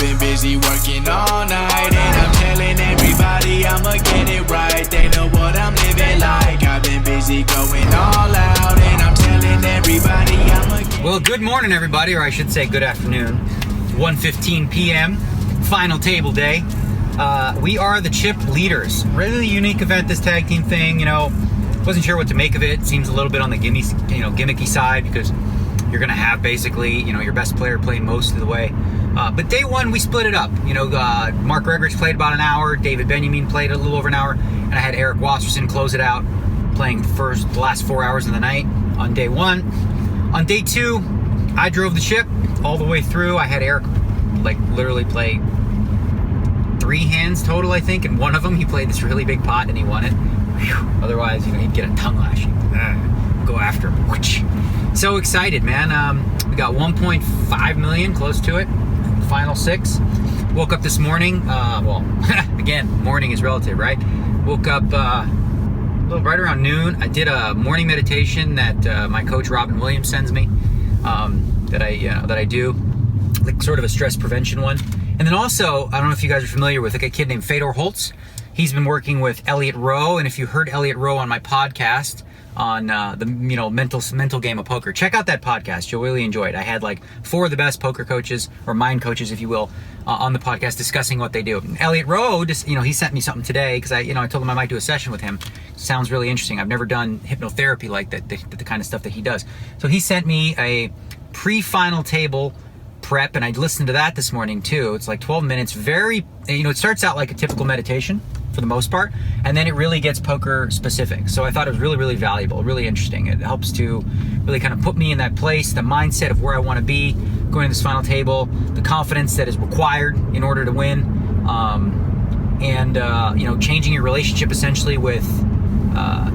been busy working all night, and I'm telling everybody I'ma get it right. They know what I'm living like. I've been busy going all out, and I'm telling everybody I'ma get it. Well, good morning, everybody, or I should say good afternoon. 1:15 p.m. Final table day. We are the chip leaders. Really unique event, this tag team thing. You know, wasn't sure what to make of it. Seems a little bit on the gimmicky side, because you're gonna have basically, your best player playing most of the way. But day one, we split it up. Mark Gregerich played about an hour, David Benjamin played a little over an hour, and I had Eric Wasserson close it out, playing the last 4 hours of the night on day one. On day two, I drove the ship all the way through. I had Eric literally play 3 hands total, I think, and one of them he played this really big pot and he won it. Whew. Otherwise, he'd get a tongue lashing. Go after him. Whoosh. So excited, man. We got 1.5 million, close to it. Final 6. Woke up this morning. Again, morning is relative, right? Woke up right around noon. I did a morning meditation that my coach Robin Williams sends me. That I do, sort of a stress prevention one. And then also, I don't know if you guys are familiar with a kid named Fedor Holtz. He's been working with Elliot Rowe, and if you heard Elliot Rowe on my podcast on the mental game of poker, check out that podcast. You'll really enjoy it. I had 4 of the best poker coaches, or mind coaches, if you will, on the podcast discussing what they do. And Elliot Rowe, he sent me something today because I told him I might do a session with him. Sounds really interesting. I've never done hypnotherapy like that, the kind of stuff that he does. So he sent me a pre-final table prep, and I listened to that this morning too. It's 12 minutes. Very, it starts out like a typical meditation for the most part, and then it really gets poker specific. So I thought it was really, really valuable, really interesting. It helps to really kind of put me in that place, the mindset of where I want to be going to this final table, the confidence that is required in order to win, and changing your relationship essentially with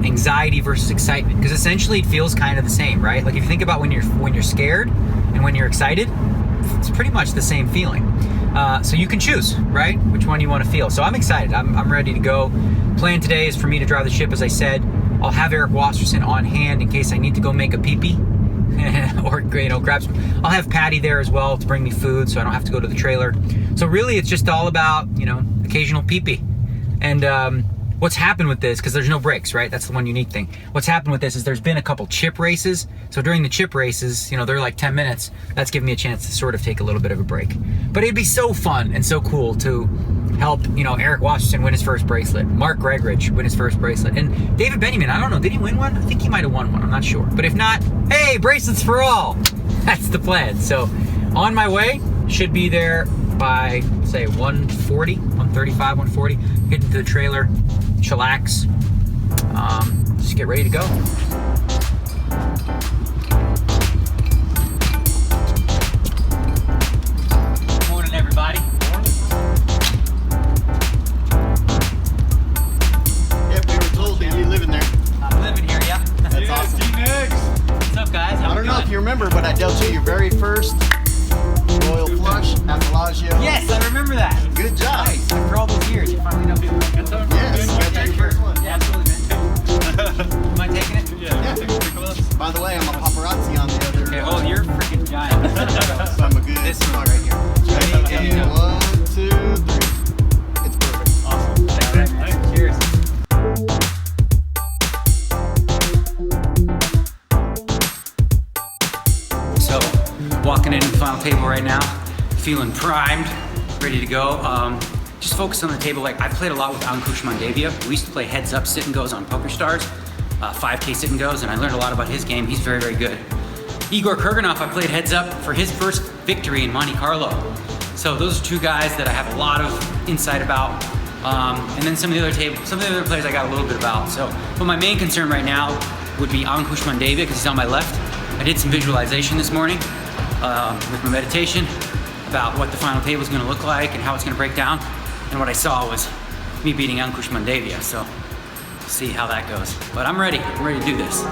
anxiety versus excitement, because essentially it feels kind of the same, right? If you think about when you're scared and when you're excited, it's pretty much the same feeling. So you can choose, right, which one you want to feel. So I'm excited. I'm ready to go. Plan today is for me to drive the ship, as I said. I'll have Eric Wasserson on hand in case I need to go make a pee-pee or grab some. I'll have Patty there as well to bring me food, so I don't have to go to the trailer. So really, it's just all about occasional pee-pee. And what's happened with this, because there's no breaks, right? That's the one unique thing. What's happened with this is there's been a couple chip races. So during the chip races, they're 10 minutes. That's given me a chance to sort of take a little bit of a break. But it'd be so fun and so cool to help, Eric Wasserson win his first bracelet, Mark Gregerich win his first bracelet, and David Benjamin, I don't know, did he win one? I think he might have won one, I'm not sure. But if not, hey, bracelets for all. That's the plan. So on my way, should be there by, say, 1:40, 1:35, 1:40, get into the trailer, chillax, just get ready to go. Good morning, everybody. Yep, we were told that you live in there. I'm living here, yeah. That's awesome. What's up, guys? How I don't know if you remember, but I dealt you your very first Royal Flush at Bellagio. Yes, I remember that. Good job. Nice. After all those years, you finally know. Yes. Yeah, sure. Yeah, absolutely, man. Am I taking it? Yeah. By the way, I'm a paparazzi on the other. Okay, oh, you're freaking giant. So I'm a good. This one right here. Ready? And 1, 2, 3. It's perfect. Awesome. All right, man. Cheers. So, walking into the final table right now, feeling primed, ready to go. Just focus on the table. I've played a lot with Ankush Mandavia. We used to play heads up sit and goes on Poker Stars, 5K sit and goes, and I learned a lot about his game. He's very, very good. Igor Kurganov, I played heads up for his first victory in Monte Carlo. So those are 2 guys that I have a lot of insight about. And then some of the other players I got a little bit about. But my main concern right now would be Ankush Mandavia, because he's on my left. I did some visualization this morning with my meditation about what the final table is going to look like and how it's going to break down. And what I saw was me beating Ankush Mandavia. So we'll see how that goes. But I'm ready. I'm ready to do this.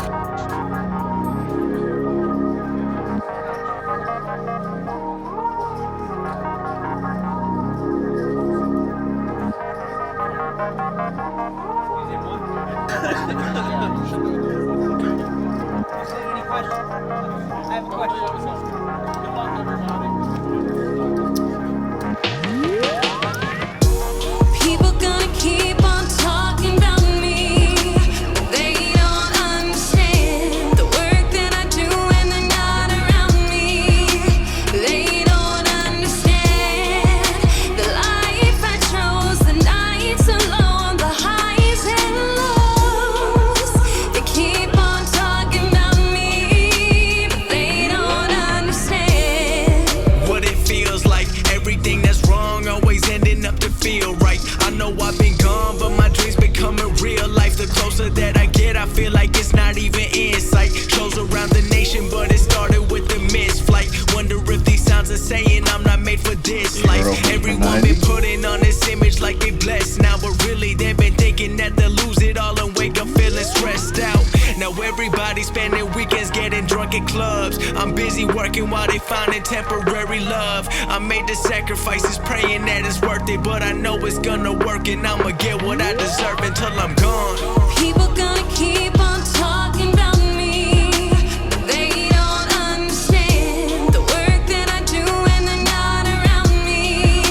saying I'm not made for this. Like everyone been putting on this image like they blessed now, but really they've been thinking that they'll lose it all and wake up feeling stressed out. Now everybody's spending weekends getting drunk at clubs. I'm busy working while they finding temporary love. I made the sacrifices praying that it's worth it, but I know it's gonna work and I'ma get what I deserve until I'm gone. People gonna keep on talking about me, but they don't understand the work that I do when they're not around me.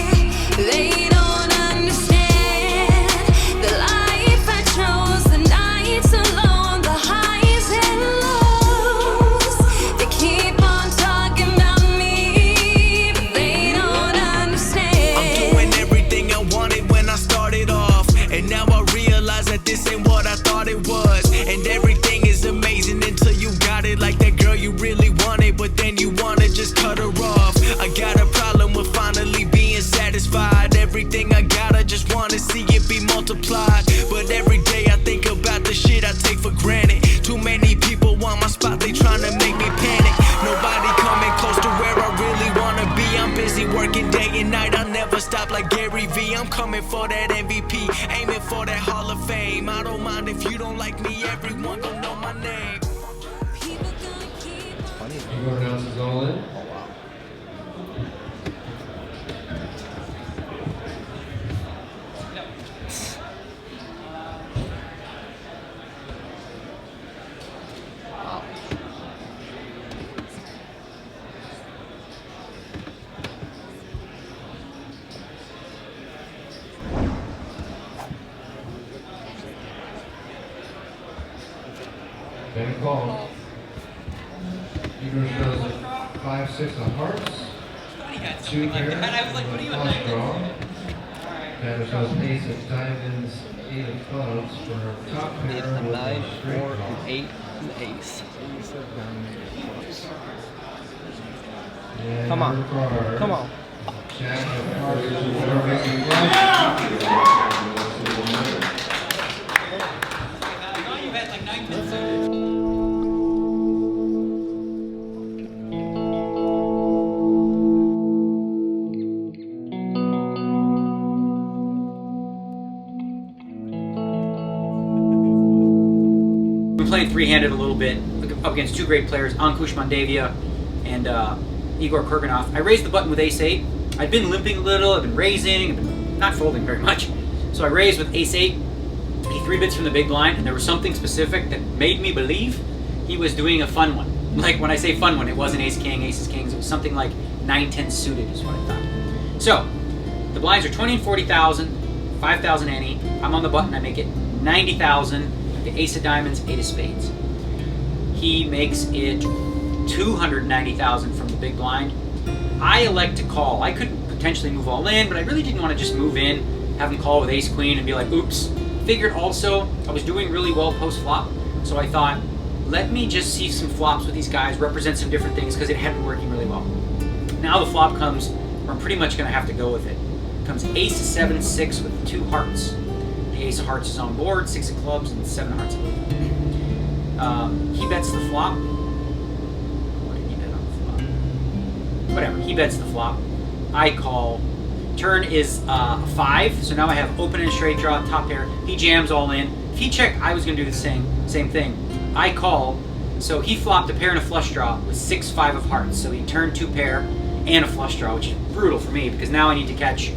They don't understand the life I chose, the nights alone, the highs and lows. They keep on talking about me, but they don't understand. I'm doing everything I wanted when I started off, and now I realize that this ain't what I thought it was. And everything is amazing until you got it, like that girl you really wanted, but then you wanna just cut her off. I got a problem with finally being satisfied. Everything I got, I just wanna see it be multiplied. But every day I think about the shit I take for granted. Too many people want my spot, they tryna make me panic. Nobody coming close to where I really wanna be. I'm busy working day and night, I'll never stop like Gary V. I'm coming for that MVP, aiming for that Hall of Fame. I don't mind if you don't like me, everyone gon' know my name. People gonna keep on. Everyone else is all in. Then call. Eagle shows 5-6 of hearts. 2 pairs. Flush draw. That shows ace of diamonds, 8 of clubs for top pair with a 9, straight 4, draw. and 8, and ace. And Come on. number card, Come on. Jack of hearts for making flush. We're playing three-handed a little bit, up against two great players, Ankush Mandavia and Igor Kurganov. I raised the button with ace-8. I'd been limping a little, I've been raising, I've been not folding very much. So I raised with ace-8. He 3-bits from the big blind, and there was something specific that made me believe he was doing a fun one. Like, when I say fun one, it wasn't ace-king, aces-kings, it was something like 9-10 suited is what I thought. So, the blinds are 20 and 40,000, 5,000 any. I'm on the button, I make it 90,000, the ace of diamonds, 8 of spades. He makes it 290,000 from the big blind. I elect to call. I could potentially move all in, but I really didn't want to just move in, have him call with ace queen and be like, oops. Figured also I was doing really well post flop, so I thought, let me just see some flops with these guys, represent some different things, because it had been working really well. Now the flop comes, where I'm pretty much going to have to go with it. Comes ace of 7, 6 with 2 hearts. The ace of hearts is on board, 6 of clubs, and 7 of hearts. He bets the flop. What did he bet on the flop? Whatever, he bets the flop. I call. Turn is 5, so now I have open and straight draw, top pair. He jams all in. If he checked, I was going to do the same thing. I call, so he flopped a pair and a flush draw with 6, 5 of hearts. So he turned 2 pair and a flush draw, which is brutal for me because now I need to catch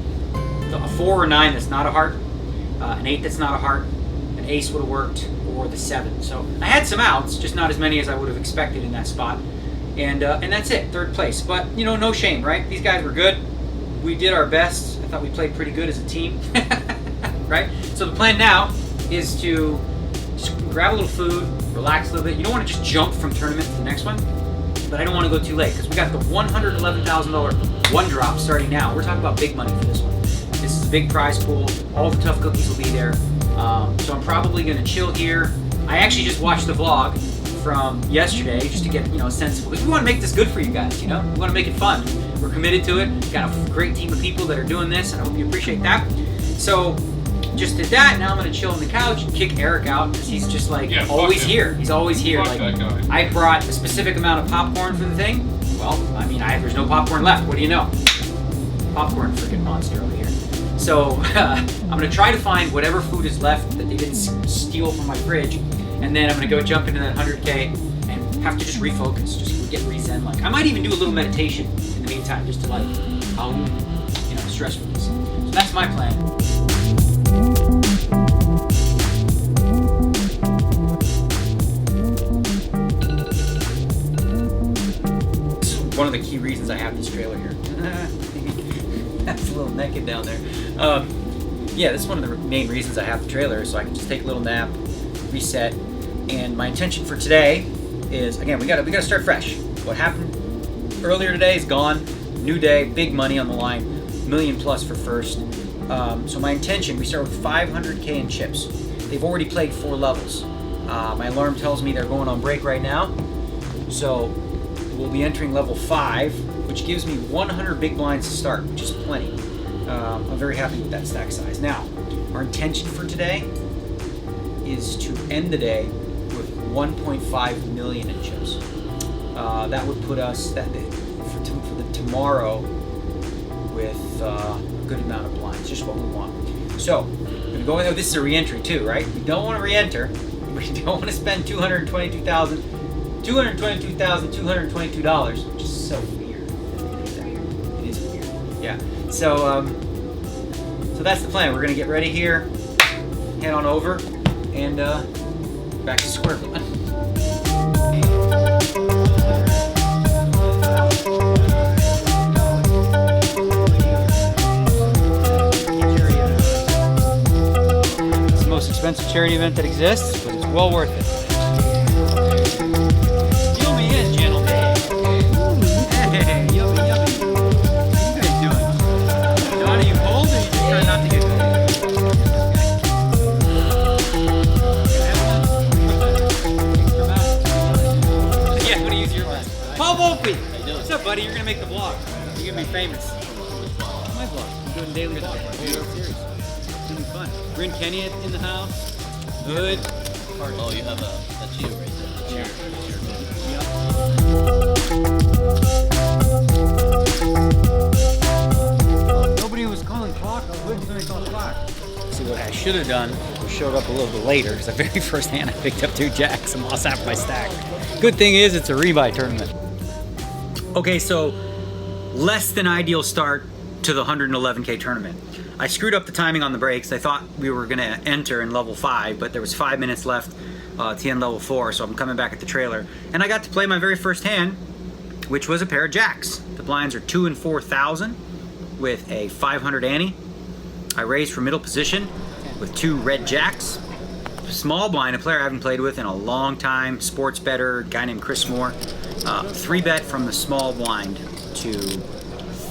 a 4 or 9 that's not a heart, an 8 that's not a heart, an ace would have worked, or the 7. So I had some outs, just not as many as I would have expected in that spot. And that's it, 3rd place. But, you know, no shame, right? These guys were good. We did our best. I thought we played pretty good as a team, right? So the plan now is to just grab a little food, relax a little bit. You don't want to just jump from tournament to the next one, but I don't want to go too late because we got the $111,000 one drop starting now. We're talking about big money for this one. This is a big prize pool. All the tough cookies will be there. So I'm probably going to chill here. I actually just watched the vlog from yesterday just to get, you know, a sense of, because we want to make this good for you guys, you know? We want to make it fun. We're committed to it. Got a great team of people that are doing this, and I hope you appreciate that. So, just did that. Now I'm going to chill on the couch and kick Eric out because he's just like always here. He's always here. Fuck Like that guy. I brought a specific amount of popcorn for the thing, Well, I mean, there's no popcorn left. What do you know? Popcorn freaking monster over here. So I'm gonna try to find whatever food is left that they didn't steal from my fridge, and then I'm gonna go jump into that 100K and have to just refocus, just get re-zen like. I might even do a little meditation in the meantime, just to like, stress release. So that's my plan. This is one of the key reasons I have this trailer here. That's a little naked down there. Yeah, this is one of the main reasons I have the trailer, so I can just take a little nap, reset, and my intention for today is, again, we gotta start fresh. What happened earlier today is gone. New day, big money on the line, $1 million plus for first. So my intention, we start with 500K in chips. They've already played 4 levels. My alarm tells me they're going on break right now, so we'll be entering level 5, which gives me 100 big blinds to start, which is plenty. I'm very happy with that stack size. Now, our intention for today is to end the day with 1.5 million in chips. That would put us for tomorrow with a good amount of blinds, just what we want. So, we're gonna go. This is a re-entry too, right? We don't want to re-enter. We don't want to spend $222,222, which is so weird. It is weird. Yeah. So that's the plan. We're gonna get ready here, head on over, and back to square one. It's the most expensive charity event that exists, but it's well worth it. Fill me in, gentlemen. Hey, yummy, yummy. What are you guys doing? John, are you cold or are you just trying not to get cold? Yeah, I'm gonna use your last. Paul Volpe! What's up, buddy? You're gonna make the vlog. You're gonna be famous. My vlog. I'm doing daily vlog. It's gonna be fun. Bryn Kenny in the house. Good. Oh, you have a cheer right there. The cheer. Nobody was calling clock. I was going to call clock. See, what I should have done was showed up a little bit later, because the very first hand I picked up 2 jacks and lost half my stack. Good thing is it's a rebuy tournament. Okay, so less than ideal start to the 111K tournament. I screwed up the timing on the breaks. I thought we were going to enter in level 5, but there was 5 minutes left to end level 4, so I'm coming back at the trailer. And I got to play my very first hand, which was a pair of jacks. The blinds are 2 and 4,000 with a 500 ante. I raised for middle position with 2 red jacks. Small blind, a player I haven't played with in a long time, sports bettor, guy named Chris Moore. 3-bet from the small blind to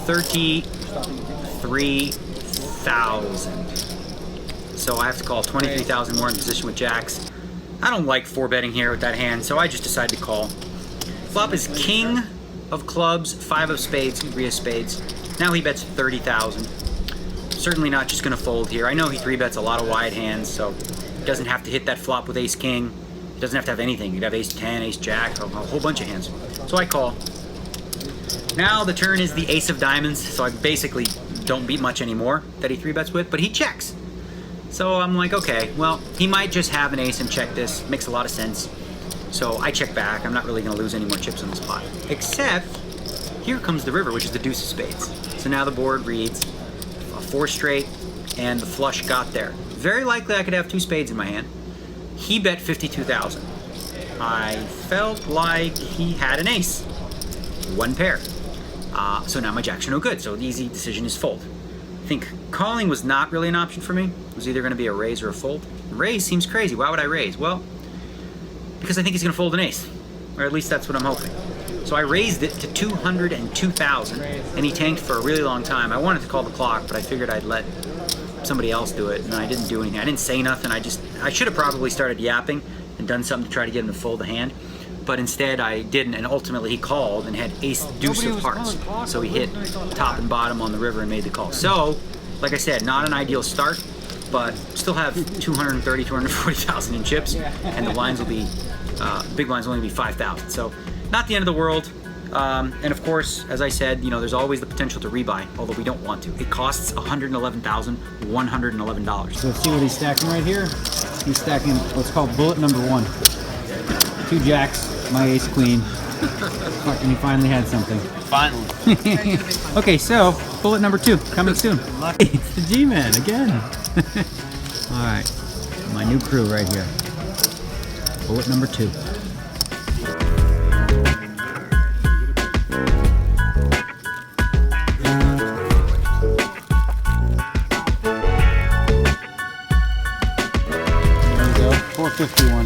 33,000. So I have to call 23,000 more in position with jacks. I don't like 4-betting here with that hand, so I just decided to call. Flop is king of clubs, 5 of spades, 3 of spades. Now he bets 30,000. Certainly not just gonna fold here. I know he 3-bets a lot of wide hands, so he doesn't have to hit that flop with ace king. He doesn't have to have anything. He'd have ace 10, ace jack, a whole bunch of hands. So I call. Now the turn is the ace of diamonds, so I basically don't beat much anymore that he 3-bets with, but he checks. So I'm like, okay, well, he might just have an ace and check this. Makes a lot of sense. So I check back. I'm not really gonna lose any more chips on this pot. Except, here comes the river, which is the deuce of spades. So now the board reads a 4 straight, and the flush got there. Very likely I could have 2 spades in my hand. He bet 52,000. I felt like he had an ace. 1 pair. So now my jacks are no good, so the easy decision is fold. I think calling was not really an option for me. It was either gonna be a raise or a fold. Raise seems crazy. Why would I raise? Well, because I think he's gonna fold an ace. Or at least that's what I'm hoping. So I raised it to 202,000, and he tanked for a really long time. I wanted to call the clock, but I figured I'd let somebody else do it, and I didn't do anything. I didn't say nothing. I should have probably started yapping and done something to try to get him to fold the hand, but instead I didn't, and ultimately he called and had ace deuce of hearts. So he hit top and bottom on the river and made the call. So, like I said, not an ideal start, but still have 230, 240,000 in chips, and the blinds will be, big blinds will only be 5,000. So not the end of the world. And of course, as I said, you know, there's always the potential to rebuy, although we don't want to. It costs $111,111. So let's see what he's stacking right here. He's stacking what's called bullet number 1. 2 jacks, my ace queen. Fucking, he finally had something. Finally. Okay, so bullet number 2 coming soon. It's the G-Man again. All right, my new crew right here. Bullet number 2. There we go, 451.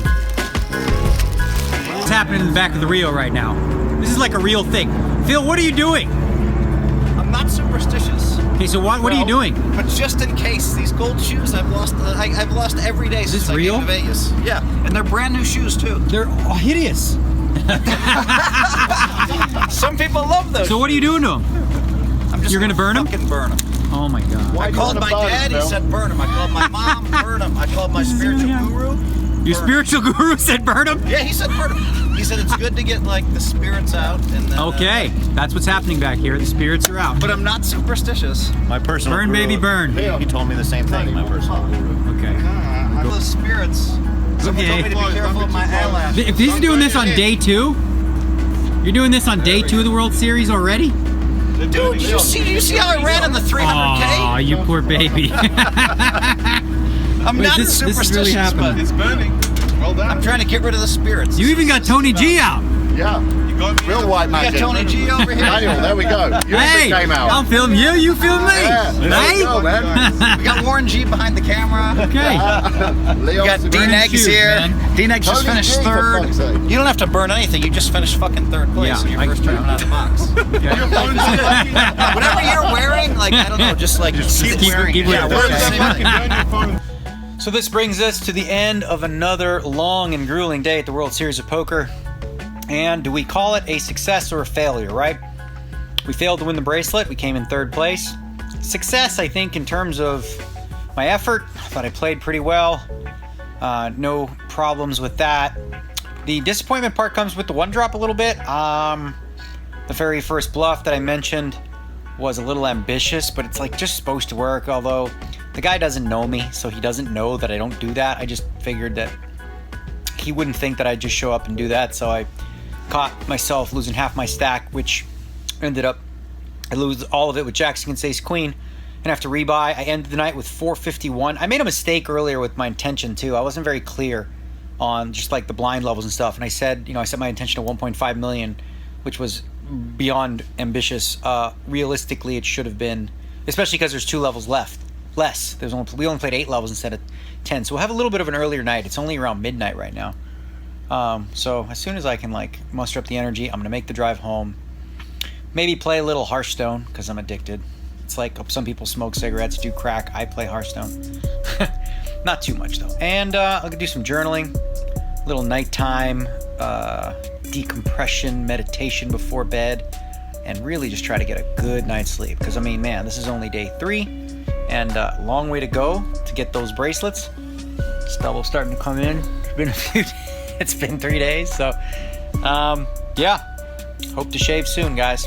What's happening in the back of the reel right now? This is like a real thing. Phil, what are you doing? I'm not superstitious. Okay, so what are you doing? But just in case, these gold shoes I've lost. I've lost every day since I real? came to Vegas. Yeah, and they're brand new shoes too. They're hideous. Some people love those. So what are you doing to them? I'm just You're gonna burn 'em? Fucking burn them. Oh my god. I called my dad. He said burn them. I called my mom. Burn them. I called my spiritual guru. Your spiritual guru said burn them? Yeah, he said burn them. He said it's good to get like the spirits out. And then, Okay, that's what's happening back here. The spirits are out. but I'm not superstitious. My personal Burn, guru, baby, burn. He told me the same thing, my personal guru. Okay. The spirits. Someone told me to be careful of my eyelash. If he's doing this on day 2, you're doing this on day 2 of the World Series already? Dude, did you see how I ran in the 300K? Aw, you poor baby. I'm Wait, not this is really superstitious, happening. but It's burning. Well done. I'm trying to get rid of the spirits. You even got Tony G out. Yeah. You got me. Real white We got magic. Tony G over here. Manual, there we go. You Hey, came out. I'll film you, you film me. Yeah, there Hey? we go, man. We got Warren G behind the camera. Okay. We got D-Negs shoes, here. man. D-Negs just Tony finished G, for third. fuck's sake. You don't have to burn anything. You just finished fucking third place Yeah, in your I- first tournament out of the box. Whatever you're wearing, like, I don't know, just like keep wearing keep it. Yeah, wearing wear it. the same thing. Burn your phone. So this brings us to the end of another long and grueling day at the World Series of Poker. And do we call it a success or a failure, right? We failed to win the bracelet. We came in 3rd place. Success, I think, in terms of my effort. I thought I played pretty well. No problems with that. The disappointment part comes with the 1-drop a little bit. The very first bluff that I mentioned was a little ambitious, but it's like just supposed to work, although the guy doesn't know me, so he doesn't know that I don't do that. I just figured that he wouldn't think that I'd just show up and do that, so I caught myself losing half my stack, which ended up, I lose all of it with Jacks against Ace Queen, and have to rebuy. I ended the night with 451. I made a mistake earlier with my intention too. I wasn't very clear on just like the blind levels and stuff, and I said, I set my intention to 1.5 million, which was beyond ambitious. Realistically, it should have been, especially because there's 2 levels left. Less. We only played 8 levels instead of 10, so we'll have a little bit of an earlier night. It's only around midnight right now. So as soon as I can like muster up the energy, I'm gonna make the drive home. Maybe play a little Hearthstone because I'm addicted. It's like some people smoke cigarettes, do crack. I play Hearthstone. Not too much though. And I'll do some journaling, a little nighttime decompression meditation before bed, and really just try to get a good night's sleep. Because I mean, man, this is only day 3. And long way to go to get those bracelets. Stubble's starting to come in. It's been it's been 3 days, so yeah. Hope to shave soon, guys.